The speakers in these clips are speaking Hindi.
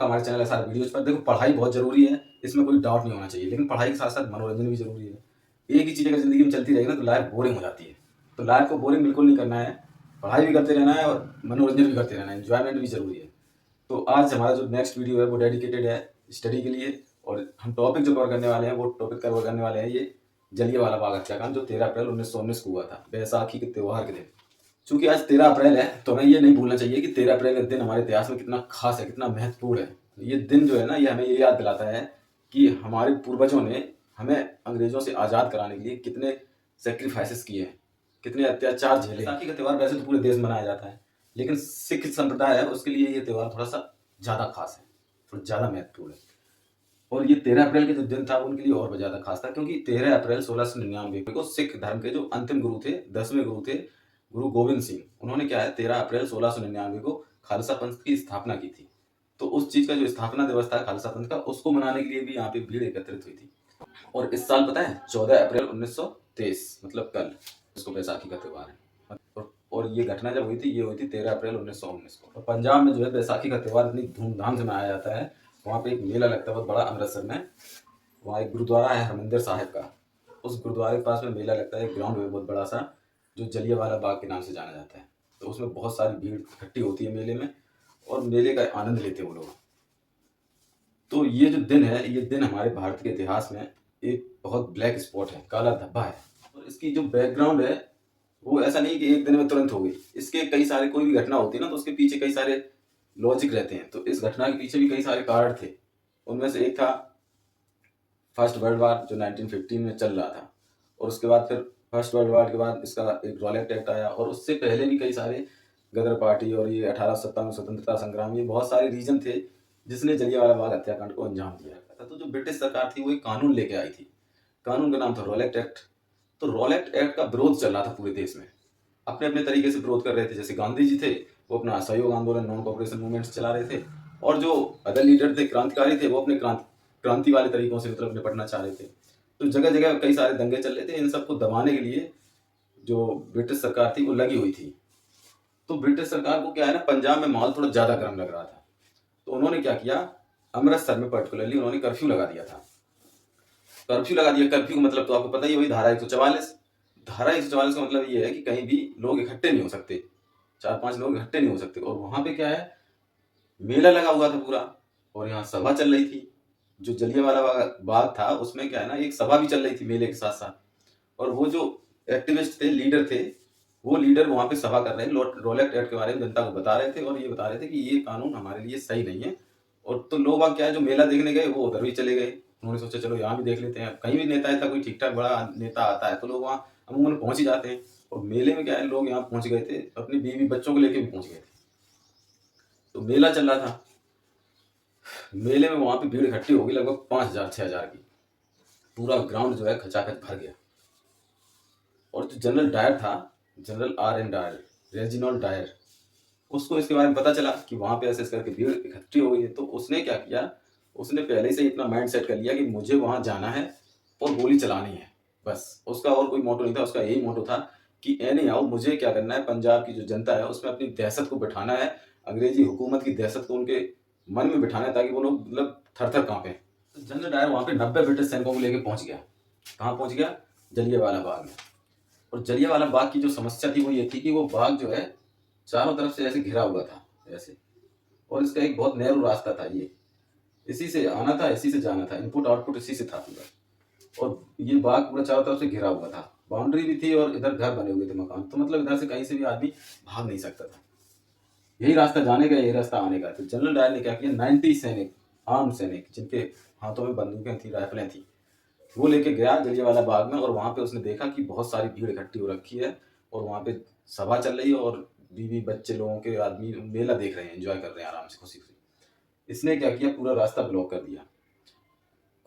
हमारे चैनल है सारे वीडियोज़ पर। देखो पढ़ाई बहुत ज़रूरी है, इसमें कोई डाउट नहीं होना चाहिए, लेकिन पढ़ाई के साथ-साथ मनोरंजन भी ज़रूरी है। एक ही चीज़ अगर ज़िंदगी में चलती रहेगी ना तो लाइफ़ बोरिंग हो जाती है। तो लाइफ़ को बोरिंग बिल्कुल नहीं करना है, पढ़ाई भी करते रहना है और मनोरंजन भी करते रहना है, एन्जॉयमेंट भी ज़रूरी है। तो आज हमारा जो नेक्स्ट वीडियो है वो डेडिकेटेड है स्टडी के लिए, और हम टॉपिक जो कवर करने वाले हैं वो टॉपिक कवर करने वाले हैं ये जलियांवाला बाग हत्याकांड, जो 13 अप्रैल 1919 को हुआ था, बैसाखी के त्योहार के दिन। चूंकि आज 13 अप्रैल है तो हमें ये नहीं भूलना चाहिए कि 13 अप्रैल का दिन हमारे इतिहास में कितना खास है, कितना महत्वपूर्ण है। ये दिन जो है ना, ये हमें ये याद दिलाता है कि हमारे पूर्वजों ने हमें अंग्रेजों से आज़ाद कराने के लिए कितने सेक्रीफाइसेस किए हैं, कितने अत्याचार झेले। बैसाखी का त्यौहार वैसे तो पूरे देश में मनाया जाता है, लेकिन सिख संप्रदाय है उसके लिए ये त्यौहार थोड़ा सा ज़्यादा खास है, थोड़ा ज़्यादा महत्वपूर्ण है। और ये 13 अप्रैल के जो दिन था उनके लिए और भी ज़्यादा खास था, क्योंकि 13 अप्रैल 1699 को सिख धर्म के जो अंतिम गुरु थे, 10वें गुरु थे, गुरु गोविंद सिंह, उन्होंने क्या है 13 अप्रैल 1699 को खालसा पंथ की स्थापना की थी। तो उस चीज़ का जो स्थापना दिवस था खालसा पंथ का, उसको मनाने के लिए भी यहाँ पे भीड़ एकत्रित हुई थी। और इस साल पता है 14 अप्रैल 1923, मतलब कल, इसको बैसाखी का त्योहार है। और ये घटना जब हुई थी, ये हुई थी 13 अप्रैल 1919 को। और पंजाब में जो है बैसाखी का त्यौहार इतनी धूमधाम से मनाया जाता है, वहाँ पे एक मेला लगता है बहुत बड़ा अमृतसर में। वहाँ एक गुरुद्वारा है हरमंदिर साहिब का, उस गुरुद्वारे के पास में मेला लगता है, एक ग्राउंड है बहुत बड़ा सा, जो जलियांवाला बाग के नाम से जाना जाता है। तो उसमें बहुत सारी भीड़ इकट्ठी होती है मेले में, और मेले का आनंद लेते हैं वो लोग। तो ये जो दिन है, ये दिन हमारे भारत के इतिहास में एक बहुत ब्लैक स्पॉट है, काला धब्बा है। और इसकी जो बैकग्राउंड है वो ऐसा नहीं कि एक दिन में तुरंत हो गई, इसके कई सारे, कोई भी घटना होती है ना तो उसके पीछे कई सारे लॉजिक रहते हैं। तो इस घटना के पीछे भी कई सारे कारण थे। उनमें से एक था फर्स्ट वर्ल्ड वार, जो 1915 में चल रहा था, और उसके बाद फिर फर्स्ट वर्ल्ड वार के बाद इसका एक रॉलेट एक्ट आया, और उससे पहले भी कई सारे गदर पार्टी और ये 1857 स्वतंत्रता संग्राम, ये बहुत सारे रीजन थे जिसने जलियांवाला बाग हत्याकांड को अंजाम दिया था। तो जो ब्रिटिश सरकार थी वो एक कानून लेके आई थी, कानून का नाम था रॉलेट एक्ट। तो रॉलेट एक्ट का विरोध चल रहा था पूरे देश में, अपने अपने तरीके से विरोध कर रहे थे। जैसे गांधी जी थे, वो अपना असहयोग आंदोलन, नॉन कॉपरेशन मूवमेंट्स चला रहे थे, और जो अदर लीडर थे, क्रांतिकारी थे, वो अपने क्रांति वाले तरीकों से मतलब निपटना चाह रहे थे। तो जगह जगह कई सारे दंगे चल रहे थे। इन सबको दबाने के लिए जो ब्रिटिश सरकार थी वो लगी हुई थी। तो ब्रिटिश सरकार को क्या है ना, पंजाब में माहौल थोड़ा ज्यादा गर्म लग रहा था, तो उन्होंने क्या किया, अमृतसर में पर्टिकुलरली उन्होंने कर्फ्यू लगा दिया था। कर्फ्यू लगा दिया, कर्फ्यू का मतलब तो आपको पता ही है, वही धारा 144। धारा 144 का मतलब ये है कि कहीं भी लोग इकट्ठे नहीं हो सकते, 4-5 लोग इकट्ठे नहीं हो सकते। और वहां पे क्या है, मेला लगा हुआ था पूरा, और यहाँ सभा चल रही थी। जो जलियांवाला बाग था उसमें क्या है ना, एक सभा भी चल रही थी मेले के साथ साथ। और वो जो एक्टिविस्ट थे, लीडर थे, वो लीडर वहां पे सभा कर रहे हैं, रोलेक्ट एक्ट के बारे में जनता को बता रहे थे, और ये बता रहे थे कि ये कानून हमारे लिए सही नहीं है। और तो लोग क्या है, जो मेला देखने गए वो उधर भी चले गए। उन्होंने सोचा चलो यहाँ भी देख लेते हैं, कहीं भी नेता ऐसा कोई ठीक ठाक बड़ा नेता आता है तो लोग वहाँ अमूमन पहुंच ही जाते हैं। और मेले में क्या है, लोग यहाँ पहुंच गए थे, अपनी बीवी बच्चों को लेके भी पहुंच गए थे। तो मेला चल रहा था, मेले में वहां पे भीड़ इकट्ठी होगी लगभग 5,000-6,000 की। पूरा ग्राउंड जो है खचाखच भर गया। और जो जनरल डायर था, general R.N. Dyer, Reginald Dyer, उसको इसके बारे में पता चला कि वहां पे ऐसे करके भीड़ इकट्ठी हो गई है। तो उसने क्या किया, उसने पहले से ही इतना माइंड सेट कर लिया कि मुझे वहां जाना है और गोली चलानी है, बस। उसका और कोई मोटो नहीं था, उसका यही मोटो था कि एनी हाउ मुझे क्या करना है, पंजाब की जो जनता है उसमें अपनी दहशत को बिठाना है, अंग्रेजी हुकूमत की दहशत को उनके मन में बिठाना है, ताकि वो लोग मतलब थर थर कांपे। तो जनरल डायर वहां पे 90 ब्रिटिश सैनिकों को लेकर पहुंच गया। कहाँ पहुंच गया, जलियांवाला बाग में। और जलियांवाला बाग की जो समस्या थी वो ये थी कि वो बाग जो है चारों तरफ से ऐसे घिरा हुआ था ऐसे, और इसका एक बहुत नैरो रास्ता था, ये इसी से आना था, इसी से जाना था, इनपुट आउटपुट इसी से था पूरा। और ये बाग पूरा चारों तरफ से घिरा हुआ था, बाउंड्री भी थी, और इधर घर बने हुए थे, मकान। तो मतलब इधर से कहीं से भी आदमी भाग नहीं सकता था, यही रास्ता जाने का, यही रास्ता आने का। तो जनरल डायर ने क्या किया, 90 सैनिक, आर्म सैनिक, जिनके हाथों में बंदूकें थी, राइफलें थी, वो लेके गया जलियांवाला बाग में। और वहां पे उसने देखा कि बहुत सारी भीड़ इकट्ठी हो रखी है, और वहां पे सभा चल रही है, और बीवी बच्चे लोगों के आदमी मेला देख रहे हैं, एंजॉय कर रहे हैं आराम से, खुशी खुशी। इसने क्या किया, पूरा रास्ता ब्लॉक कर दिया।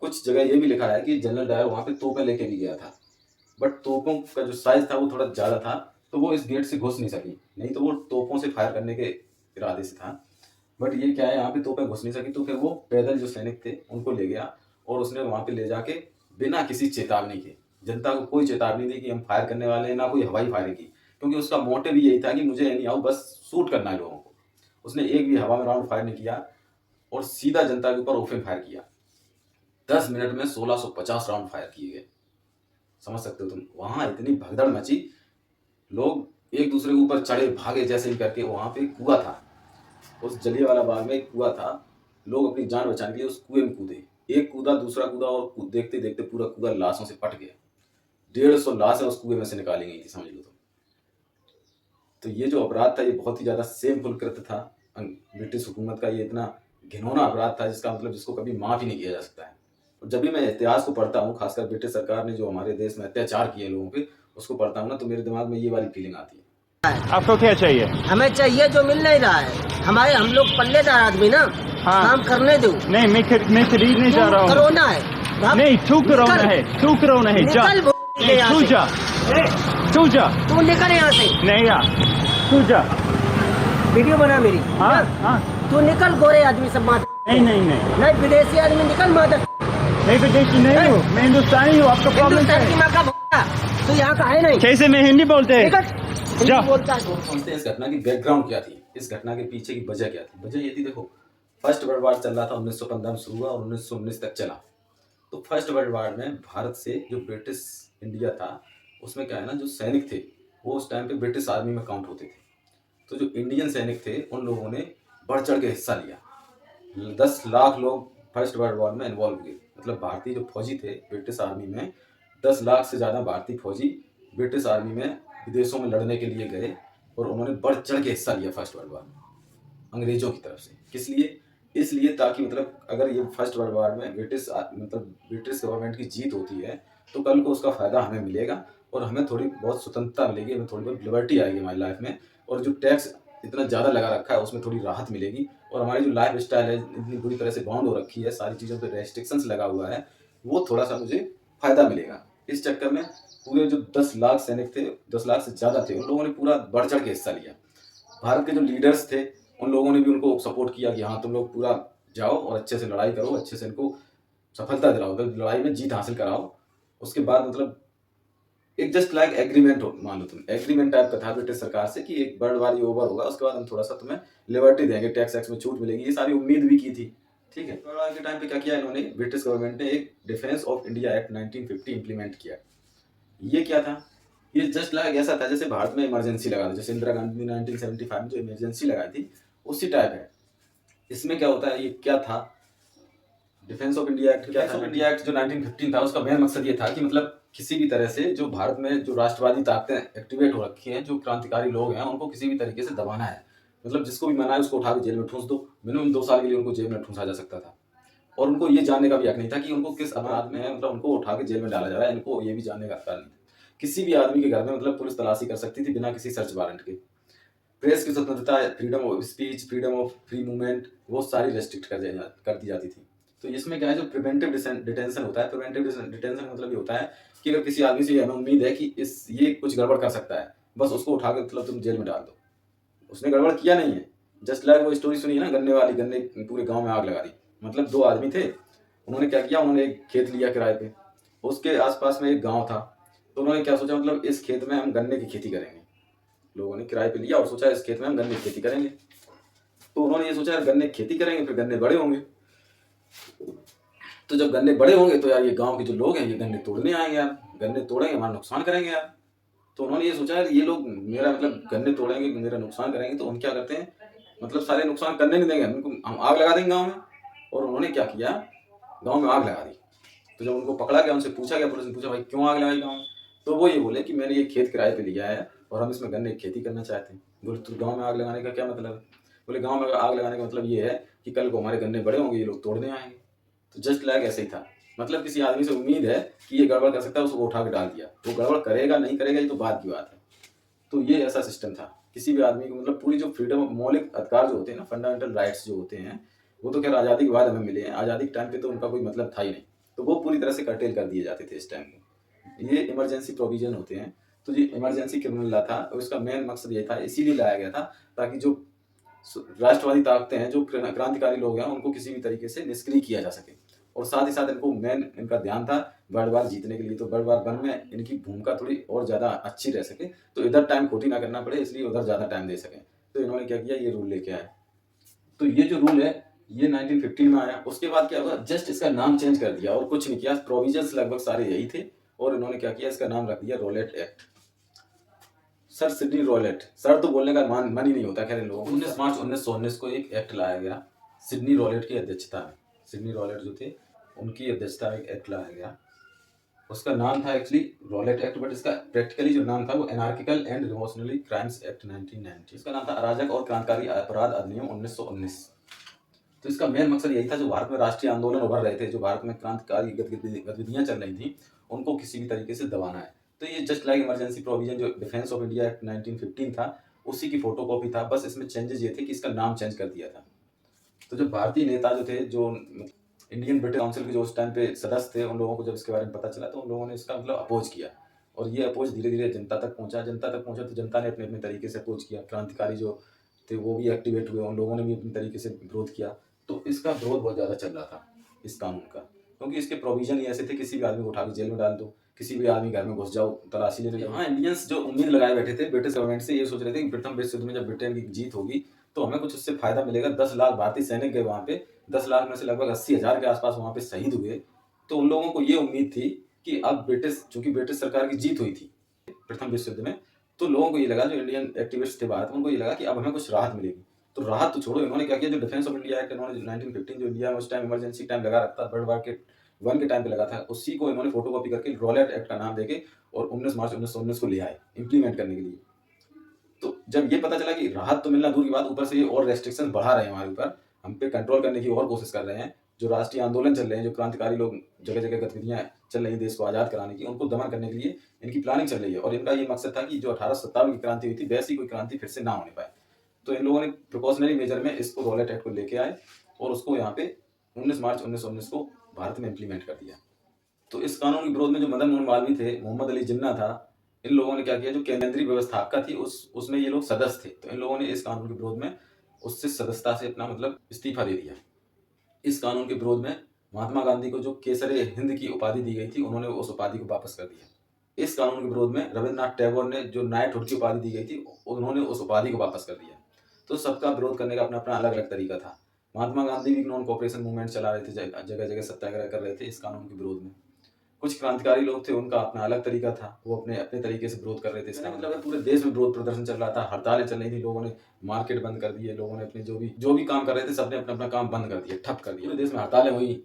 कुछ जगह ये भी लिखा है कि जनरल डायर वहां पे तोपें लेके भी गया था, बट तोपों का जो साइज था वो थोड़ा ज्यादा था, तो वो इस गेट से घुस नहीं सकी, नहीं तो वो तोपों से फायर करने के इरादे से था। बट ये क्या है, यहाँ पे तोपें घुस नहीं सकी, तो फिर वो पैदल जो सैनिक थे उनको ले गया, और उसने वहां पे ले जाके बिना किसी चेतावनी के, जनता को कोई चेतावनी दी कि हम फायर करने वाले हैं, ना कोई हवाई फायरिंग की, क्योंकि उसका मोटिव यही था कि मुझे एनी हाउ बस शूट करना है लोगों को। उसने एक भी हवा में राउंड फायर नहीं किया। और सीधा जनता के ऊपर ओपन फायर किया। 10 मिनट में 1650 राउंड फायर किए गए। समझ सकते हो तुम, वहां इतनी भगदड़ मची, लोग एक दूसरे के ऊपर चढ़े भागे जैसे ही करके। वहां पे कुआं था, उस जलियांवाला बाग में एक कुआं था, लोग अपनी जान बचाने के लिए उस कुएं में कूदे। एक कूदा, दूसरा कूदा, और देखते देखते पूरा कुआं लाशों से पट गया। 150 लाशें उस कुएं में से निकाली गई थी, समझ लो तुम। तो ये जो अपराध था, ये बहुत ही ज्यादा सेमफुल कृत्य था ब्रिटिश हुकूमत का। ये इतना घिनौना अपराध था जिसका मतलब जिसको कभी माफ ही नहीं किया जा सकता है। और जब भी मैं इतिहास को पढ़ता हूँ, खासकर ब्रिटिश सरकार ने जो हमारे देश में अत्याचार किए लोगों पे, उसको पढ़ता हूँ ना, तो मेरे दिमाग में ये वाली फीलिंग आती है। आपको क्या चाहिए? हमें चाहिए जो मिल नहीं रहा है। हम लोग पल्लेदार आदमी ना, हाँ। काम करने दो। नहीं, मैं खरीद नहीं जा रहा हूँ। कोरोना है। नहीं, तू कोरोना है, तू कोरोना है। जा, तू जा, तू जा, तू निकल यहाँ से। नहीं यार, तू जा। वीडियो बना मेरी। हाँ हाँ। तू निकल, गोरे आदमी सब मार। नहीं, विदेशी आदमी निकल, मादर। मैं विदेशी नहीं हूँ, मैं हिंदुस्तानी हूँ। आपका प्रॉब्लम क्या हिंदुस्तान की है? माँ का भूखा। तू यहाँ का है नहीं। कैसे मैं हिंदी बोलते हैं? जा। बोलता है। समझते हैं इस घटना की बैकग्राउंड क्या थी, इस घटना के पीछे की वजह क्या थी। वजह ये थी, देखो, फर्स्ट वर्ल्ड वार चल रहा था, 1915 में शुरू हुआ और 1919 तक चला। तो फर्स्ट वर्ल्ड वार में भारत से जो ब्रिटिश इंडिया था, उसमें क्या है ना, जो सैनिक थे वो उस टाइम पे ब्रिटिश आर्मी में काउंट होते थे। तो जो इंडियन सैनिक थे उन लोगों ने बढ़ चढ़ के हिस्सा लिया। 10 लाख लोग फर्स्ट वर्ल्ड वॉर में इन्वॉल्व हुए। मतलब भारतीय जो फौजी थे ब्रिटिश आर्मी में, 10 लाख से ज़्यादा भारतीय फौजी ब्रिटिश आर्मी में विदेशों में लड़ने के लिए गए और उन्होंने बढ़ चढ़ के हिस्सा लिया फर्स्ट वर्ल्ड वॉर में अंग्रेजों की तरफ से। किस लिए? इसलिए ताकि मतलब अगर ये फर्स्ट वर्ल्ड वॉर में ब्रिटिश गवर्नमेंट की जीत होती है तो कल को उसका फ़ायदा हमें मिलेगा और हमें थोड़ी बहुत स्वतंत्रता मिलेगी, हमें थोड़ी बहुत लिबर्टी आएगी हमारी लाइफ में। और जो टैक्स इतना ज़्यादा लगा रखा है उसमें थोड़ी राहत मिलेगी। और हमारी जो लाइफ स्टाइल है इतनी बुरी तरह से बाउंड हो रखी है, सारी चीज़ों पर रेस्ट्रिक्शंस लगा हुआ है, वो थोड़ा सा मुझे फ़ायदा मिलेगा। इस चक्कर में पूरे जो 10 लाख सैनिक थे, 10 लाख से ज़्यादा थे, उन लोगों ने पूरा बढ़ चढ़ के हिस्सा लिया। भारत के जो लीडर्स थे उन लोगों ने भी उनको सपोर्ट किया कि हाँ तुम लोग पूरा जाओ और अच्छे से लड़ाई करो, अच्छे से इनको सफलता दिलाओ, तो लड़ाई में जीत हासिल कराओ। उसके बाद मतलब एक जस्ट लाइक एग्रीमेंट हो, मान लो तुम एग्रीमेंट टाइप का था ब्रिटिश सरकार से कि एक वर्ल्ड वार ये ओवर होगा, उसके बाद हम थोड़ा सा तुम्हें लिबर्टी देंगे, टैक्स एक्स में छूट मिलेगी, ये सारी उम्मीद भी की थी। ठीक है, वर्ल्ड वार के टाइम पे क्या किया इन्होंने, ब्रिटिश गवर्नमेंट ने एक defence of India act 1950 implement किया। ये क्या था? ये जस्ट लाइक ऐसा था जैसे भारत में इमरजेंसी लगा था, जैसे इंदिरा गांधी ने 1975 में जो इमरजेंसी लगाई थी उसी टाइप है। इसमें क्या होता है, ये क्या था डिफेंस ऑफ इंडिया एक्ट? क्या था? इंडिया एक्ट जो 1915 था उसका मेन मकसद ये था कि मतलब किसी भी तरह से जो भारत में जो राष्ट्रवादी ताकतें एक्टिवेट हो रखी हैं, जो क्रांतिकारी लोग हैं, उनको किसी भी तरीके से दबाना है। मतलब जिसको भी मना है उसको उठा के जेल में ठूंस दो। मिनिमम 2 साल के लिए उनको जेल में ठूंसा जा सकता था। और उनको ये जानने का भी हक नहीं था कि उनको किस अपराध में है, मतलब उनको उठा के जेल में डाला जा रहा है, इनको ये भी जानने का हक नहीं था। किसी भी आदमी के घर में मतलब पुलिस तलाशी कर सकती थी बिना किसी सर्च वारंट के। प्रेस की स्वतंत्रता, freedom of speech, freedom of free movement, वो सारी रेस्ट्रिक्ट कर दी जाती थी। तो इसमें क्या है, जो प्रिवेंटिव डिटेंशन होता है, प्रिवेंटिव डिटेंशन मतलब ये होता है कि अगर किसी आदमी से हमें उम्मीद है कि ये कुछ गड़बड़ कर सकता है, बस उसको उठा के मतलब तुम जेल में डाल दो। उसने गड़बड़ किया नहीं है। जस्ट लाइक वो स्टोरी सुनी है ना, गन्ने वाली, गन्ने पूरे गांव में आग लगा दी। मतलब 2 आदमी थे, उन्होंने क्या किया, उन्होंने एक खेत लिया किराए पे, उसके आसपास में एक गांव था, तो उन्होंने क्या सोचा, मतलब इस खेत में हम गन्ने की खेती करेंगे। लोगों ने किराए पे लिया और सोचा इस खेत में हम गन्ने की खेती करेंगे। तो उन्होंने ये सोचा यार गन्ने की खेती करेंगे फिर गन्ने बड़े होंगे, तो जब गन्ने बड़े होंगे तो यार ये गांव के जो लोग हैं ये गन्ने तोड़ने आएंगे यार, गन्ने तोड़ेंगे हमारा नुकसान करेंगे यार। तो उन्होंने ये सोचा यार ये लोग मेरा मतलब गन्ने तोड़ेंगे, मेरा नुकसान करेंगे, तो हम क्या करते हैं, मतलब सारे नुकसान करने नहीं देंगे, हम आग लगा देंगे गाँव में। और उन्होंने क्या किया, गाँव में आग लगा दी। तो जब उनको पकड़ा गया, उनसे पूछा गया, पुलिस ने पूछा भाई क्यों आग लगाई गाँव में, तो वो ये बोले कि मैंने ये खेत किराए पे लिया है और हम इसमें गन्ने की खेती करना चाहते हैं। बोले तो गाँव में आग लगाने का क्या मतलब है? बोले गाँव में आग लगाने का मतलब ये है कि कल को हमारे गन्ने बड़े होंगे, ये लोग तोड़ने आएंगे। तो जस्ट लाइक ऐसे ही था, मतलब किसी आदमी से उम्मीद है कि ये गड़बड़ कर सकता है, उसको उठा के डाल दिया। वो गड़बड़ करेगा नहीं करेगा ये तो बात की बात है। तो ये ऐसा सिस्टम था, किसी भी आदमी को मतलब पूरी जो फ्रीडम, मौलिक अधिकार जो होते हैं ना, फंडामेंटल राइट्स जो होते हैं, वो तो खैर आज़ादी के बाद हमें मिले हैं, आज़ादी के टाइम पे तो उनका कोई मतलब था ही नहीं, तो वो पूरी तरह से कर्टेल कर दिए जाते थे इस टाइम में। ये इमरजेंसी प्रोविजन होते हैं। तो ये इमरजेंसी क्रिमिनल लॉ था और इसका मेन मकसद ये था, इसीलिए लाया गया था ताकि जो राष्ट्रवादी ताकतें हैं, जो क्रांतिकारी लोग हैं, उनको किसी भी तरीके से निष्क्रिय किया जा सके। और साथ ही साथ इनको मेन इनका ध्यान था वर्ल्ड वार जीतने के लिए, तो वर्ल्ड वार 1 में इनकी भूमिका थोड़ी और ज़्यादा अच्छी रह सके, तो इधर टाइम खोटी ना करना पड़े, इसलिए उधर ज़्यादा टाइम दे सकें। तो इन्होंने क्या किया, ये रूल लेके आए। तो ये जो रूल है ये 1915 में आया। उसके बाद क्या हुआ, जस्ट इसका नाम चेंज कर दिया और कुछ नहीं किया, प्रोविजंस लगभग सारे यही थे और इन्होंने क्या किया, इसका नाम रख दिया Rowlatt act. Sir Sydney Rowlatt, sir तो बोलने का मन ही नहीं होता खैर इन लोगों को। 19 मार्च 1919 को एक एक्ट लाया गया सिडनी रॉलेट की अध्यक्षता में। सिडनी रॉलेट जो थे उनकी अध्यक्षता में एक एक्ट लाया गया। उसका नाम था एक्चुअली रॉलेट एक्ट, बट इसका प्रैक्टिकली जो नाम था वो anarchical and revolutionary crimes act 1990। इसका नाम था अराजक और क्रांतिकारी अपराध अधिनियम 1919। तो इसका मेन मकसद यही था, जो भारत में राष्ट्रीय आंदोलन उभर रहे थे, जो भारत में क्रांतिकारी गतिविधियां चल रही थी, उनको किसी भी तरीके से दबाना है। तो ये जस्ट लाइक इमरजेंसी प्रोविजन जो डिफेंस ऑफ इंडिया एक्ट 1915 था, उसी की फोटोकॉपी था, बस इसमें चेंजेस ये थे कि इसका नाम चेंज कर दिया था। तो जो भारतीय नेता जो थे, जो इंडियन ब्रिटिश काउंसिल के जो उस टाइम पे सदस्य थे, उन लोगों को जब इसके बारे में पता चला तो उन लोगों ने इसका मतलब अपोज किया और ये अपोज धीरे धीरे जनता तक पहुंचा तो जनता ने अपने अपने तरीके से अपोज किया। क्रांतिकारी जो थे वो भी एक्टिवेट हुए, उन लोगों ने भी अपने तरीके से विरोध किया। तो इसका विरोध बहुत ज़्यादा चल रहा था इस कानून का, क्योंकि इसके प्रोविजन ही ऐसे थे, किसी भी आदमी को उठा के जेल में डाल दो, किसी भी आदमी घर में घुस जाओ, तलाशी ले लो। हाँ, इंडियंस जो उम्मीद लगाए बैठे थे ब्रिटिश गवर्नमेंट से, ये सोच रहे थे कि प्रथम विश्व युद्ध में जब ब्रिटेन की जीत होगी तो हमें कुछ उससे फायदा मिलेगा। 10 लाख भारतीय सैनिक गए वहाँ पे, 10 लाख में से लगभग 80,000 के आसपास वहाँ पे शहीद हुए। तो उन लोगों को ये उम्मीद थी कि अब चूंकि ब्रिटिश सरकार की जीत हुई थी प्रथम विश्व युद्ध में, तो लोगों को ये लगा, जो इंडियन एक्टिविस्ट थे भारत में, उनको ये लगा कि अब हमें कुछ राहत मिलेगी। तो राहत तो छोड़ो, इन्होंने क्या किया, जो डिफेंस ऑफ इंडिया एक्ट इन्होंने 1915 जो इंडिया में उस टाइम इमरजेंसी टाइम लगा रखा था, वर्ल्ड वॉर के 1 के टाइम पे लगा था, उसी को इन्होंने फोटोकॉपी करके रॉलेट एक्ट का नाम देके और 19 मार्च 1919 को ले आए इंप्लीमेंट करने के लिए। तो जब ये पता चला कि राहत तो मिलना दूर की बात, ऊपर से ये और रेस्ट्रिक्शन बढ़ा रहे हैं हमारे ऊपर, हम पे कंट्रोल करने की और कोशिश कर रहे हैं, जो राष्ट्रीय आंदोलन चल रहे हैं, जो क्रांतिकारी लोग जगह जगह गतिविधियां चल रही हैं देश को आज़ाद कराने की, उनको दमन करने के लिए इनकी प्लानिंग चल रही है। और इनका ये मकसद था कि जो 1857 की क्रांति हुई थी, वैसी कोई क्रांति फिर से ना होने पाए। तो इन लोगों ने प्रिकॉशनरी मेजर में इसको रॉलेट एक्ट को लेके आए और उसको यहाँ पे 19 मार्च 1919 को भारत में इम्प्लीमेंट कर दिया। तो इस कानून के विरोध में जो मदन मोहन मालवीय थे, मोहम्मद अली जिन्ना था, इन लोगों ने क्या किया, जो केंद्रीय व्यवस्थापिका थी उसमें ये लोग सदस्य थे, तो इन लोगों ने इस कानून के विरोध में उससे सदस्यता से अपना मतलब इस्तीफा दे दिया। इस कानून के विरोध में महात्मा गांधी को जो केसरे हिंद की उपाधि दी गई थी, उन्होंने उस उपाधि को वापस कर दिया। इस कानून के विरोध में रविन्द्रनाथ टैगोर ने जो नाइटहुड की उपाधि दी गई थी, उन्होंने उस उपाधि को वापस कर दिया। तो सबका विरोध करने का अपना अपना अलग अलग तरीका था। महात्मा गांधी भी नॉन कॉपरेशन मूवमेंट चला रहे थे, जगह जगह सत्याग्रह कर रहे थे इस कानून के विरोध में। कुछ क्रांतिकारी लोग थे, उनका अपना अलग तरीका था, वो अपने अपने तरीके से विरोध कर रहे थे। इसका मतलब पूरे देश में विरोध प्रदर्शन चल रहा था, हड़तालें चल रही थी, लोगों ने मार्केट बंद कर दिए, लोगों ने अपने जो भी काम कर रहे थे सबने अपना अपना काम बंद कर दिया, ठप कर दिया। पूरे देश में हड़तालें हुई,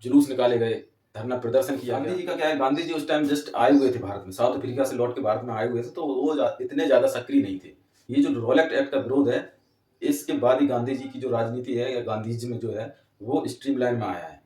जुलूस निकाले गए, धरना प्रदर्शन किया। गांधी जी का क्या है, गांधी जी उस टाइम जस्ट आए हुए थे भारत में, साउथ अफ्रीका से लौट के भारत में आए हुए थे, तो वो इतने ज्यादा सक्रिय नहीं थे। ये जो रॉलेट एक्ट का विरोध है, इसके बाद ही गांधी जी की जो राजनीति है या गांधीजी में जो है वो स्ट्रीमलाइन में आया है।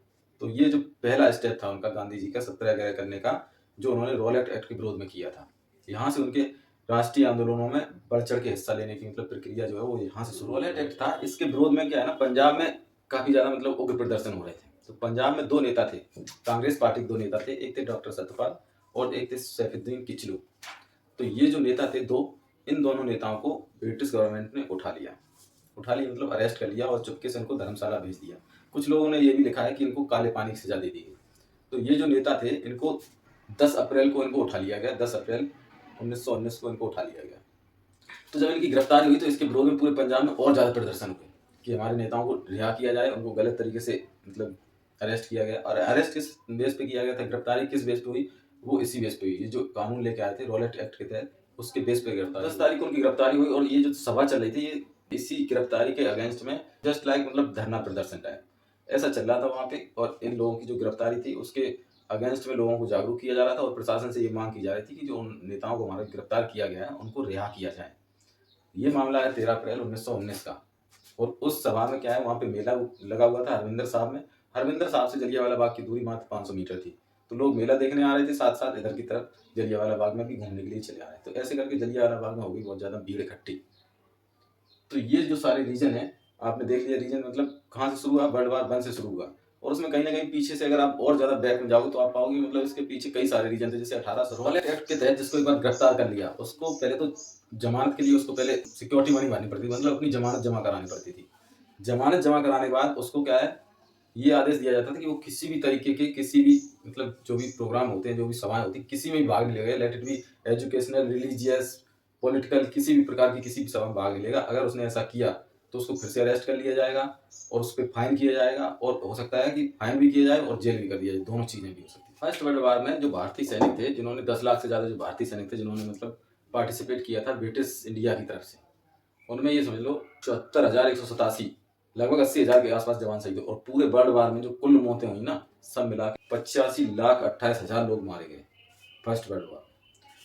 तो ये जो पहला स्टेप था उनका गांधी जी का सत्याग्रह करने का, जो उन्होंने रॉलेट एक्ट के विरोध में किया था, यहाँ से उनके राष्ट्रीय आंदोलनों में बढ़ चढ़ के हिस्सा लेने की मतलब प्रक्रिया जो है वो यहाँ से शुरू। रॉलेट एक्ट था, इसके विरोध में क्या है ना, पंजाब में काफी ज्यादा मतलब उग्र प्रदर्शन हो रहे थे। तो पंजाब में 2 नेता थे, कांग्रेस पार्टी के 2 नेता थे, एक थे डॉक्टर सत्यपाल और एक थे सैफुद्दीन किचलू। तो ये जो नेता थे 2, इन दोनों नेताओं को ब्रिटिश गवर्नमेंट ने उठा लिया मतलब अरेस्ट कर लिया और चुपके से इनको धर्मशाला भेज दिया। कुछ लोगों ने ये भी लिखा है कि इनको काले पानी की सजा दे दी गई। तो ये जो नेता थे, इनको 10 अप्रैल को इनको उठा लिया गया, 10 अप्रैल 1919 को इनको उठा लिया गया। तो जब इनकी गिरफ्तारी हुई तो इसके विरोध में पूरे पंजाब में और ज़्यादा प्रदर्शन हुए कि हमारे नेताओं को रिहा किया जाए, उनको गलत तरीके से मतलब अरेस्ट किया गया। और अरेस्ट किस बेस पे किया गया था, गिरफ्तारी किस बेस पे हुई, वो इसी बेस पे हुई, ये जो कानून लेके आए थे रॉलेट एक्ट के तहत, उसके बेस पे गिरफ्तारी। 10 तारीख को उनकी गिरफ्तारी हुई और ये जो सभा चल रही थी, ये इसी गिरफ्तारी के अगेंस्ट में जस्ट लाइक मतलब धरना प्रदर्शन टाइप ऐसा चल रहा था वहाँ पे। और इन लोगों की जो गिरफ्तारी थी उसके अगेंस्ट में लोगों को जागरूक किया जा रहा था और प्रशासन से ये मांग की जा रही थी कि जो उन नेताओं को हमारा गिरफ्तार किया गया है उनको रिहा किया जाए। ये मामला है 13 अप्रैल 1919 का। और उस सभा में क्या है, वहाँ पे मेला लगा हुआ था हरमिंदर साहब में। हरमिंदर साहब से जलियांवाला बाग की दूरी मात्र 500 मीटर थी। तो लोग मेला देखने आ रहे थे, साथ साथ इधर की तरफ जलियांवाला बाग में भी घूमने के लिए चले आ रहे थे। तो ऐसे करके जलियांवाला बाग में हो गई बहुत ज़्यादा भीड़ इकट्ठी। तो ये जो सारे रीजन है, आपने देख लिया रीजन मतलब कहाँ से शुरू हुआ, वर्ल्ड वॉर 1 से शुरू हुआ। और उसमें कहीं ना कहीं पीछे से अगर आप और ज्यादा बैक में जाओगे तो आप पाओगे मतलब इसके पीछे कई सारे रीजन थे। जैसे 1800 रॉलेट एक्ट के तहत जिसको एक बार गिरफ्तार कर लिया, उसको पहले तो जमानत के लिए उसको पहले सिक्योरिटी मनी भरनी पड़ती थी, मतलब अपनी जमानत जमा करानी पड़ती थी। जमानत जमा कराने के बाद उसको क्या है, ये आदेश दिया जाता था कि वो किसी भी तरीके के किसी भी मतलब जो भी प्रोग्राम होते हैं, जो भी सभाएं होती हैं, किसी में भी भाग नहीं लेगा। Let it be educational, religious, political, किसी भी प्रकार की किसी भी सभा में भाग नहीं लेगा। अगर उसने ऐसा किया तो उसको फिर से अरेस्ट कर लिया जाएगा और उस पर फाइन किया जाएगा, और हो सकता है कि फाइन भी किया जाए और जेल भी कर दिया जाए, दोनों चीज़ें भी हो सकती है। फर्स्ट वर्ल्ड वार में जो भारतीय सैनिक थे, जिन्होंने 10 लाख से ज़्यादा जो भारतीय सैनिक थे जिन्होंने मतलब पार्टिसिपेट किया था ब्रिटिश इंडिया की तरफ से, उनमें ये समझ लो 74,187 लगभग 80,000 के आसपास जवान शहीद हुए। और पूरे वर्ल्ड वार में जो कुल मौतें हुई ना, सब मिला के 85,28,000 लोग मारे गए फर्स्ट वर्ल्ड वार।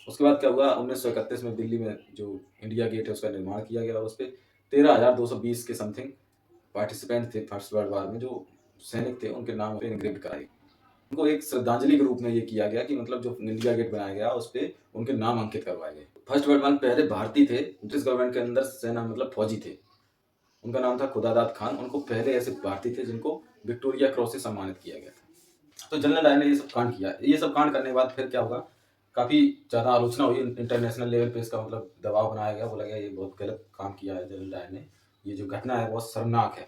उसके बाद क्या हुआ, 1931 में दिल्ली में जो इंडिया गेट है उसका निर्माण किया गया, उस पर 13,220 के समथिंग पार्टिसिपेंट थे फर्स्ट वर्ल्ड वार में, जो सैनिक थे उनके नाम पे इंग्रेव कराए। उनको एक श्रद्धांजलि के रूप में ये किया गया कि मतलब जो इंडिया गेट बनाया गया उस पर उनके नाम अंकित करवाए गए। फर्स्ट वर्ल्ड वार में पहले भारतीय थे, ब्रिटिश गवर्नमेंट के अंदर सेना मतलब फौजी थे, उनका नाम था खुदादाद खान। उनको पहले ऐसे भारतीय थे जिनको विक्टोरिया क्रॉस से सम्मानित किया गया था। तो जनरल डायर ने ये सब कांड किया। ये सब कांड करने के बाद फिर क्या होगा, काफ़ी ज़्यादा आलोचना हुई इंटरनेशनल लेवल पे, इसका मतलब दबाव बनाया गया, बोला गया ये बहुत गलत काम किया है जनरल डायर ने, ये जो घटना है बहुत शर्मनाक है।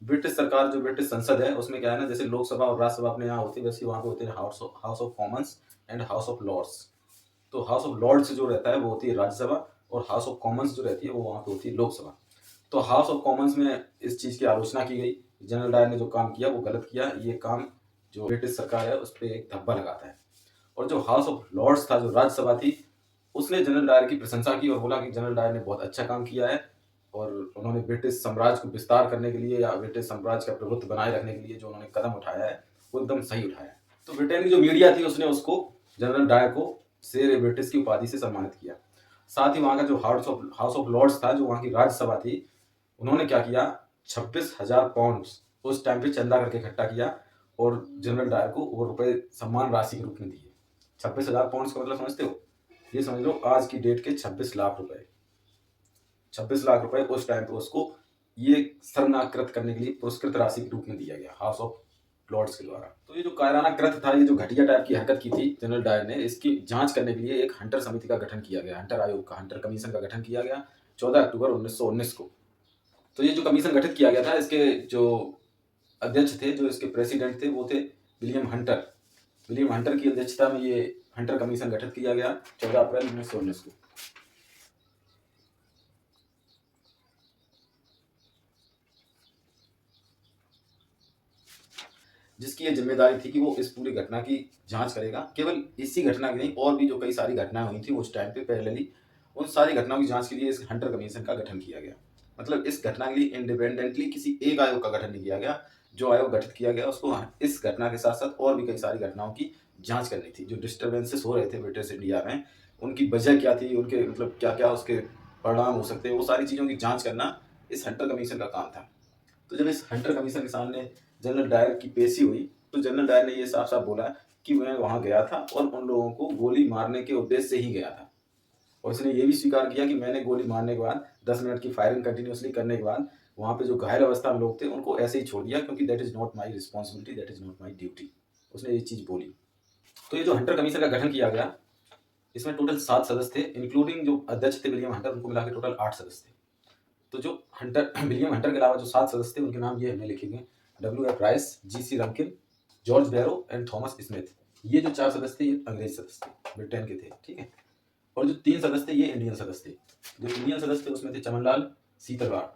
ब्रिटिश सरकार जो ब्रिटिश संसद है उसमें क्या है ना, जैसे लोकसभा और राज्यसभा अपने यहाँ होती है, वैसे वहाँ पे होते हैं House of Commons and House of Lords. तो हाउस ऑफ लॉर्ड्स जो रहता है वो होती है राज्यसभा, और हाउस ऑफ कॉमन्स जो रहती है वो वहाँ पे होती है लोकसभा। तो हाउस ऑफ कॉमन्स में इस चीज़ की आलोचना की गई, जनरल डायर ने जो काम किया वो गलत किया, ये काम जो ब्रिटिश सरकार है उस पर एक धब्बा लगाता है। और जो हाउस ऑफ लॉर्ड्स था, जो राज्यसभा थी, उसने जनरल डायर की प्रशंसा की और बोला कि जनरल डायर ने बहुत अच्छा काम किया है, और उन्होंने ब्रिटिश साम्राज्य को विस्तार करने के लिए या ब्रिटिश साम्राज्य का प्रभुत्व बनाए रखने के लिए जो उन्होंने कदम उठाया है वो एकदम सही उठाया है। तो ब्रिटेन की जो मीडिया थी उसने उसको, जनरल डायर को, शेर ए ब्रिटिश की उपाधि से सम्मानित किया। साथ ही वहाँ का जो हाउस ऑफ लॉर्ड्स था, जो वहाँ की राज्यसभा थी, उन्होंने क्या किया, 26,000 पाउंड उस टाइम पे चंदा करके इकट्ठा किया और जनरल डायर को वो रुपए सम्मान राशि के रूप में दिए। 26,000 पाउंड का मतलब समझते हो, ये समझ लो आज की डेट के 26 लाख रुपए। 26 लाख रुपए उस टाइम पे उसको ये शर्मनाक कृत करने के लिए पुरस्कृत राशि के रूप में दिया गया हाउस ऑफ लॉर्ड्स के द्वारा। तो ये जो कायराना कृत था, ये जो घटिया टाइप की हरकत की थी जनरल डायर ने, इसकी जांच करने के लिए एक हंटर समिति का गठन किया गया, हंटर आयोग का, हंटर कमीशन का गठन किया गया 14 अक्टूबर 1919 को। तो ये जो कमीशन गठित किया गया था, इसके जो अध्यक्ष थे, जो इसके प्रेसिडेंट थे, वो थे विलियम हंटर। विलियम हंटर की अध्यक्षता में ये हंटर कमीशन गठित किया गया 14 अप्रैल 1919 को। जिसकी ये जिम्मेदारी थी कि वो इस पूरी घटना की जांच करेगा। केवल इसी घटना की नहीं, और भी जो कई सारी घटनाएं हुई थी उस टाइम पे पैरेलली, उन सारी घटनाओं की जांच के लिए इस हंटर कमीशन का गठन किया गया। मतलब इस घटना के लिए इंडिपेंडेंटली किसी एक आयोग का गठन नहीं किया गया। जो आयोग गठित किया गया उसको इस घटना के साथ साथ और भी कई सारी घटनाओं की जांच करनी थी। जो डिस्टर्बेंसेस हो रहे थे ब्रिटिश इंडिया में, उनकी वजह क्या थी, उनके मतलब क्या क्या उसके परिणाम हो सकते हैं, वो सारी चीज़ों की जाँच करना इस हंटर कमीशन का काम था। तो जब इस हंटर कमीशन के सामने जनरल डायर की पेशी हुई, तो जनरल डायर ने ये साफ साफ बोला कि मैं वहाँ गया था और उन लोगों को गोली मारने के उद्देश्य से ही गया था। और उसने ये भी स्वीकार किया कि मैंने गोली मारने के बाद 10 मिनट की फायरिंग कंटिन्यूसली करने के बाद वहाँ पे जो घायल अवस्था में लोग थे उनको ऐसे ही छोड़ दिया, क्योंकि that is not my responsibility, that is not my duty. उसने ये चीज़ बोली। तो ये जो हंटर कमीशन का गठन किया गया, इसमें टोटल 7 सदस्य थे, इंक्लूडिंग जो अध्यक्ष थे विलियम हंटर, उनको मिला के टोटल 8 सदस्य थे। तो जो विलियम हंटर के अलावा जो 7 सदस्य थे उनके नाम ये हमने लिखेंगे, WF Rice, GC Rankine, George Barrow and Thomas Smith. ये जो 4 सदस्य थे ये अंग्रेज सदस्य थे, ब्रिटेन के थे, ठीक है। और जो 3 सदस्य थे ये इंडियन सदस्य थे। जो इंडियन सदस्य थे उसमें थे चमनलाल सीतरवाड़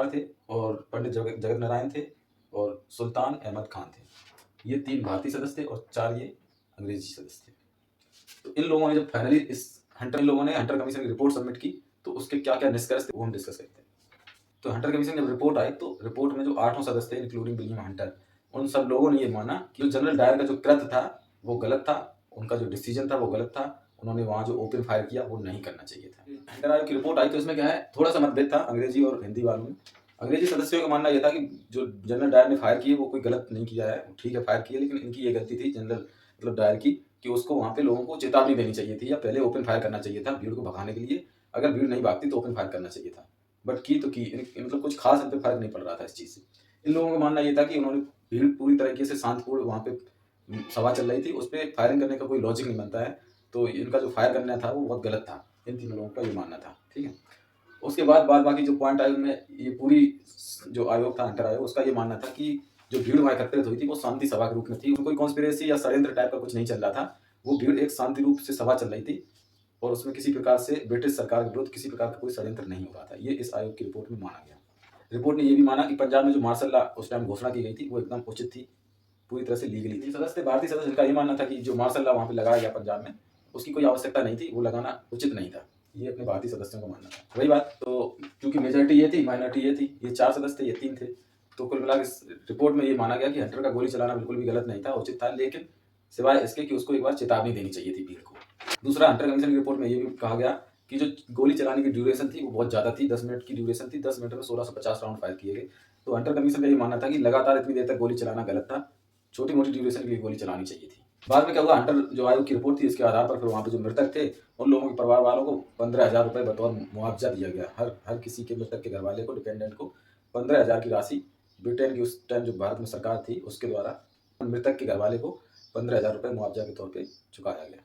थे, और पंडित जगत नारायण थे, और सुल्तान अहमद खान थे। ये 3 भारतीय सदस्य थे और 4 ये अंग्रेजी सदस्य थे। तो इन लोगों ने जब फाइनली इन लोगों ने हंटर कमीशन की रिपोर्ट सबमिट की, तो उसके क्या क्या निष्कर्ष थे वो हम डिस्कस करते हैं। तो हंटर कमीशन जब रिपोर्ट आई, तो रिपोर्ट में जो 8 सदस्य थे इंक्लूडिंग विलियम हंटर, उन सब लोगों ने ये माना कि जो जनरल डायर का जो कृत्य था वो गलत था, उनका जो डिसीजन था वो गलत था, उन्होंने वहाँ जो ओपन फायर किया वो नहीं करना चाहिए था। हंटर आयोग की रिपोर्ट आई तो इसमें क्या है, थोड़ा सा मतभेद था अंग्रेजी और हिंदी वालों में। अंग्रेजी सदस्यों का मानना यह था कि जो जनरल डायर ने फायर किए वो कोई गलत नहीं किया है, ठीक है फायर किए, लेकिन इनकी ये गलती थी जनरल मतलब डायर की कि उसको वहाँ पे लोगों को चेतावनी देनी चाहिए थी या पहले ओपन फायर करना चाहिए था भीड़ को भगाने के लिए। अगर भीड़ नहीं भागती तो ओपन फायर करना चाहिए था, बट की तो की, मतलब कुछ खास इन पर फर्क नहीं पड़ रहा था इस चीज़ से। इन लोगों का मानना ये था कि उन्होंने भीड़ पूरी तरीके से शांतिपूर्ण वहाँ पे सभा चल रही थी, उस पर फायरिंग करने का कोई लॉजिक नहीं बनता है, तो इनका जो फायर करना था वो बहुत गलत था। इन 3 लोगों का ये मानना था, ठीक है। उसके बाद बाकी जो पॉइंट आए उनमें ये पूरी जो आयोग था हंटर आयोग, उसका ये मानना था कि जो भीड़ वहाँ एकत्रित हुई थी वो शांति सभा के रूप में थी, कोई कॉन्स्पिरेसी या षड्यंत्र टाइप का कुछ नहीं चल रहा था। वो भीड़ एक शांति रूप से सभा चल रही थी और उसमें किसी प्रकार से ब्रिटिश सरकार के विरुद्ध किसी प्रकार का कोई षड्यंत्र नहीं हो रहा था। ये इस आयोग की रिपोर्ट में माना गया। रिपोर्ट ने ये भी माना कि पंजाब में जो मार्शल लॉ उस टाइम घोषणा की गई थी वो एकदम उचित थी, पूरी तरह से लीगली थी। सदस्य थे भारतीय सदस्य, जिनका ये मानना था कि जो मार्शल लॉ वहाँ पे लगाया गया पंजाब में, उसकी कोई आवश्यकता नहीं थी, वो लगाना उचित नहीं था। ये अपने भारतीय सदस्यों का मानना था। वही बात, तो क्योंकि मेजॉरिटी ये थी, माइनॉरिटी ये थी, ये 4 सदस्य थे, ये 3 थे, तो कुल मिला के इस रिपोर्ट में ये माना गया कि हंटर का गोली चलाना बिल्कुल भी गलत नहीं था, उचित था, लेकिन सिवाय इसके कि उसको एक बार चेतावनी देनी चाहिए थी भीड़ को। दूसरा, हंटर कमीशन की रिपोर्ट में ये भी कहा गया कि जो गोली चलाने की ड्यूरेशन थी वो बहुत ज़्यादा थी, 10 मिनट की ड्यूरेशन थी, 10 मिनट में 1650 राउंड फायर किए गए। तो हंटर कमीशन का ये मानना था कि लगातार इतनी देर तक गोली चलाना गलत था, छोटी मोटी ड्यूरेशन के लिए गोली चलानी चाहिए थी। बाद में क्या हुआ, हंटर जो आयोग की रिपोर्ट थी इसके आधार पर फिर वहाँ पे जो मृतक थे उन लोगों के परिवार वालों को 15,000 रुपये बतौर मुआवजा दिया गया। हर किसी के मृतक के घर वाले को, डिपेंडेंट को 15,000 की राशि ब्रिटेन की उस टाइम जो भारत में सरकार थी उसके द्वारा मृतक के घर वाले को 15,000 रुपये मुआवजा के तौर पर चुकाया गया।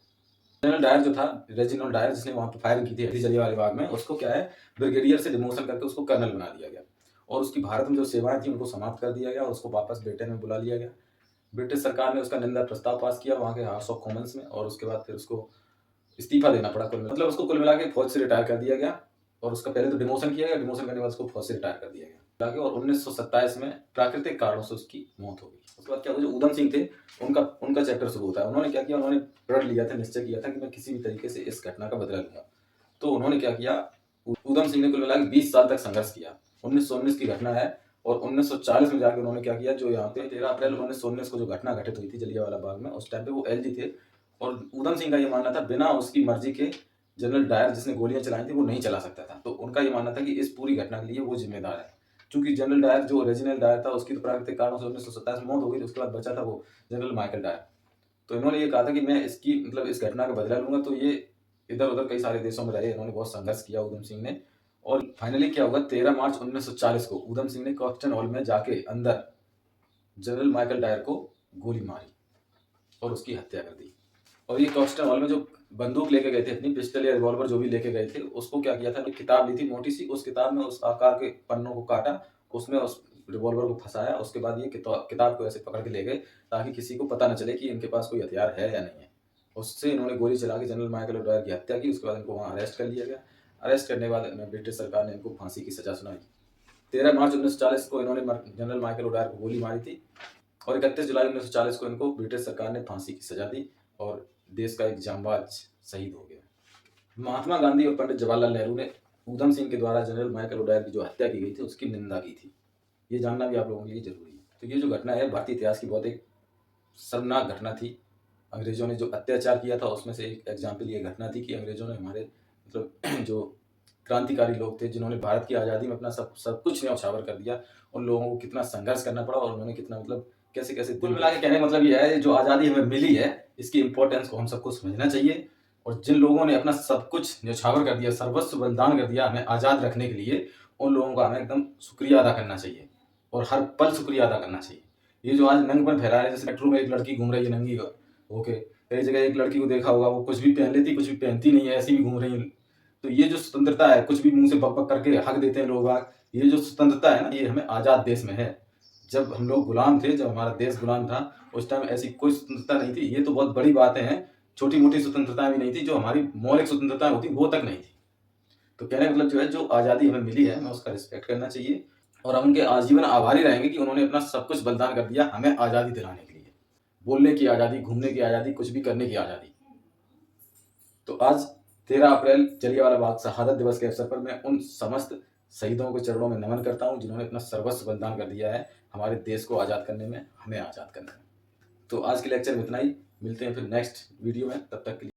जनरल डायर जो था, रेजिनाल्ड डायर, जिसने वहाँ पे फायरिंग की थी जलियांवाला बाग में, उसको क्या है ब्रिगेडियर से डिमोशन करके उसको कर्नल बना दिया गया और उसकी भारत में जो सेवाएं थी उनको समाप्त कर दिया गया और उसको वापस ब्रिटेन में बुला लिया गया। ब्रिटिश सरकार ने उसका निंदा प्रस्ताव पास किया वहाँ के हाउस ऑफ कॉमन्स में और उसके बाद फिर उसको इस्तीफा देना पड़ा। मतलब उसको कुल मिला के फौज से रिटायर कर दिया गया और उसका पहले तो डिमोशन किया गया, डिमोशन करने के बाद उसको फौज से रिटायर कर दिया गया और 1927 में प्राकृतिक कारणों से उसकी मौत हो गई। उसके बाद क्या हुआ, जो ऊधम सिंह थे उनका चैप्टर शुरू होता है। उन्होंने क्या किया, उन्होंने प्रण लिया था, निश्चय किया था कि मैं किसी भी तरीके से इस घटना का बदला लूंगा। तो उन्होंने क्या किया, ऊधम सिंह ने कुल मिला के 20 साल तक संघर्ष किया। 1919 की घटना है और 1940 में जाकर उन्होंने क्या किया, जो यहाँ पे 13 अप्रैल 1919 को जो घटना घटित हुई थी जलियांवाला बाग में, उस टाइम पे वो एलजी थे और ऊधम सिंह का ये मानना था बिना उसकी मर्जी के जनरल डायर जिसने गोलियां चलाई थी वो नहीं चला सकता था। तो उनका ये मानना था कि इस पूरी घटना के लिए वो जिम्मेदार है। चूंकि जनरल डायर जो ओरिजिनल डायर था उसकी तो प्राकृतिक कारणों से 1927 में मौत हो गई थी, उसके बाद बचा था वो जनरल माइकल डायर। तो इन्होंने ये कहा था कि मैं इसकी मतलब इस घटना का बदला लूंगा। तो ये इधर उधर कई सारे देशों में रहे, इन्होंने बहुत संघर्ष किया ऊधम सिंह ने और फाइनली क्या हुआ, 13 मार्च 1940 को ऊधम सिंह ने कॉक्सटन हॉल में जाके अंदर जनरल माइकल डायर को गोली मारी और उसकी हत्या कर दी। और ये कॉक्सटन हॉल में जो बंदूक लेके गए थे, अपनी पिस्टल या रिवॉल्वर जो भी लेके गए थे, उसको क्या किया था, एक किताब ली थी मोटी सी, उस किताब में उस आकार के पन्नों को काटा, उसमें उस रिवॉल्वर को फंसाया, उसके बाद ये किताब को ऐसे पकड़ के ले गए ताकि किसी को पता न चले कि इनके पास कोई हथियार है या नहीं है। उससे इन्होंने गोली चला के जनरल माइकल डायर की हत्या की। उसके बाद इनको वहाँ अरेस्ट कर लिया गया। अरेस्ट करने के बाद ब्रिटिश सरकार ने इनको फांसी की सजा सुनाई। 13 मार्च 1940 को इन्होंने जनरल माइकल डायर को गोली मारी थी और 31 जुलाई 1940 को इनको ब्रिटिश सरकार ने फांसी की सजा दी और देश का एक जांबाज शहीद हो गया। महात्मा गांधी और पंडित जवाहरलाल नेहरू ने ऊधम सिंह के द्वारा जनरल माइकल डायर की जो हत्या की गई थी उसकी निंदा की थी। ये जानना भी आप लोगों के लिए जरूरी है। तो ये जो घटना है भारतीय इतिहास की बहुत एक शर्मनाक घटना थी। अंग्रेजों ने जो अत्याचार किया था उसमें से एक एग्जाम्पल ये घटना थी कि अंग्रेजों ने हमारे मतलब जो क्रांतिकारी लोग थे जिन्होंने भारत की आज़ादी में अपना सब कुछ न्यौछावर कर दिया, उन लोगों को कितना संघर्ष करना पड़ा और उन्होंने कितना मतलब कैसे कैसे कुल मिला के कहने का मतलब ये है, जो आज़ादी हमें मिली है इसकी इंपॉर्टेंस को हम सबको समझना चाहिए और जिन लोगों ने अपना सब कुछ न्यौछावर कर दिया, सर्वस्व बलिदान कर दिया हमें आज़ाद रखने के लिए, उन लोगों का हमें एकदम शुक्रिया अदा करना चाहिए और हर पल शुक्रिया अदा करना चाहिए। ये जो आज नंगपन फैला है, जैसे मेट्रो में एक लड़की घूम रही है नंगी ओके, कई जगह एक लड़की को देखा होगा वो कुछ भी पहन लेती कुछ भी पहनती नहीं है, ऐसी भी घूम रही है। तो ये जो स्वतंत्रता है, कुछ भी मुंह से बक बक करके हक देते हैं लोग, ये जो स्वतंत्रता है ना, ये हमें आज़ाद देश में है। जब हम लोग गुलाम थे, जब हमारा देश गुलाम था, उस टाइम ऐसी कोई स्वतंत्रता नहीं थी। ये तो बहुत बड़ी बातें हैं, छोटी मोटी स्वतंत्रताएं भी नहीं थी, जो हमारी मौलिक स्वतंत्रताएं होती वो तक नहीं थी। तो कहने का मतलब जो है, जो आज़ादी हमें मिली है हमें उसका रिस्पेक्ट करना चाहिए और हम उनके आजीवन आभारी रहेंगे कि उन्होंने अपना सब कुछ बलिदान कर दिया हमें आज़ादी दिलाने के लिए, बोलने की आज़ादी, घूमने की आज़ादी, कुछ भी करने की आज़ादी। तो आज 13 अप्रैल जलियांवाला बाग शहादत दिवस के अवसर पर मैं उन समस्त शहीदों के चरणों में नमन करता हूं जिन्होंने अपना सर्वस्व बलिदान कर दिया है हमारे देश को आज़ाद करने में, हमें आज़ाद करने में। तो आज के लेक्चर में इतना ही, मिलते हैं फिर नेक्स्ट वीडियो में, तब तक के लिए।